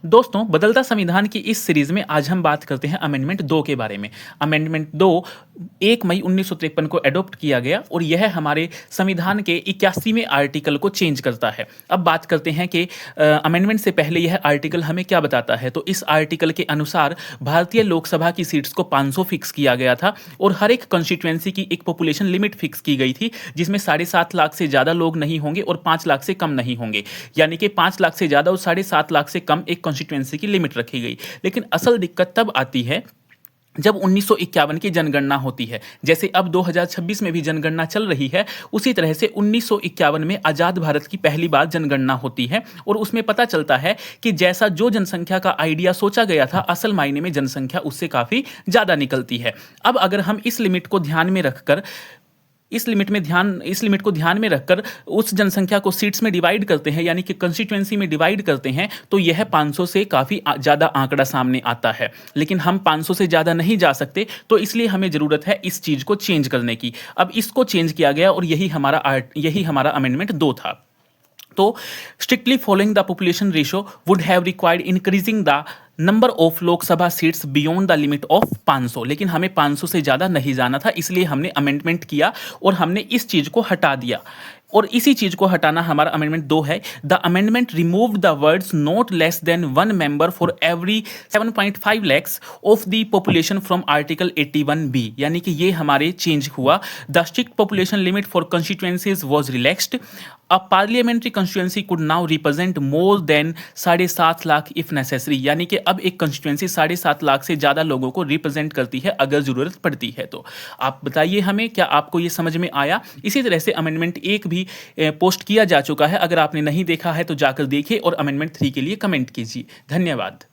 दोस्तों, बदलता संविधान की इस सीरीज में आज हम बात करते हैं अमेंडमेंट 2 के बारे में। अमेंडमेंट 2 1 मई 1953 को एडॉप्ट किया गया और यह हमारे संविधान के 81वें आर्टिकल को चेंज करता है। अब बात करते हैं कि अमेंडमेंट से पहले यह आर्टिकल हमें क्या बताता है। तो इस आर्टिकल के अनुसार भारतीय लोकसभा की सीट्स को 500 फिक्स किया गया था और हर एक कंस्टिट्यूएंसी की एक पॉपुलेशन लिमिट फिक्स की गई थी, जिसमें 7.5 लाख से ज़्यादा लोग नहीं होंगे और 5 लाख से कम नहीं होंगे। यानी कि 5 लाख से ज़्यादा और 7.5 लाख से कम एक कॉन्स्टिट्यूएंसी की लिमिट रखी गई। लेकिन असल दिक्कत तब आती है जब 1951 की जनगणना होती है। जैसे अब 2026 में भी जनगणना चल रही है, उसी तरह से 1951 में आज़ाद भारत की पहली बार जनगणना होती है और उसमें पता चलता है कि जैसा जो जनसंख्या का आइडिया सोचा गया था, असल मायने में जनसंख्या उससे काफ़ी ज़्यादा निकलती है। अब अगर हम इस लिमिट को ध्यान में रखकर इस लिमिट को ध्यान में रखकर उस जनसंख्या को सीट्स में डिवाइड करते हैं, यानी कि कंस्टिट्यूएंसी में डिवाइड करते हैं, तो यह 500 से काफ़ी ज़्यादा आंकड़ा सामने आता है। लेकिन हम 500 से ज़्यादा नहीं जा सकते, तो इसलिए हमें ज़रूरत है इस चीज़ को चेंज करने की। अब इसको चेंज किया गया और यही हमारा अमेंडमेंट 2 था। तो strictly following the population ratio would have required increasing the number of Lok Sabha seats beyond the limit of 500। लेकिन हमें 500 से ज़्यादा नहीं जाना था, इसलिए हमने अमेंडमेंट किया और हमने इस चीज़ को हटा दिया। और इसी चीज़ को हटाना हमारा अमेंडमेंट 2 है। The amendment remove the words not less than 1 member for every 7.5 lakhs of the population from article 81B। यानी कि ये हमारे चेंज हुआ। The strict population limit for constituencies was relaxed. A parliamentary constituency could now represent more than 7.5 lakh if necessary. यानी कि अब एक constituency 7.5 lakh से ज़्यादा लोगों को रिप्रेजेंट करती है अगर ज़रूरत पड़ती है तो। आप बताइए हमें, क्या आपको ये समझ में आया? इसी तरह से अमेंडमेंट 1 भी पोस्ट किया जा चुका है। अगर आपने नहीं देखा है तो जाकर देखिए और अमेंडमेंट 3 के लिए कमेंट कीजिए। धन्यवाद।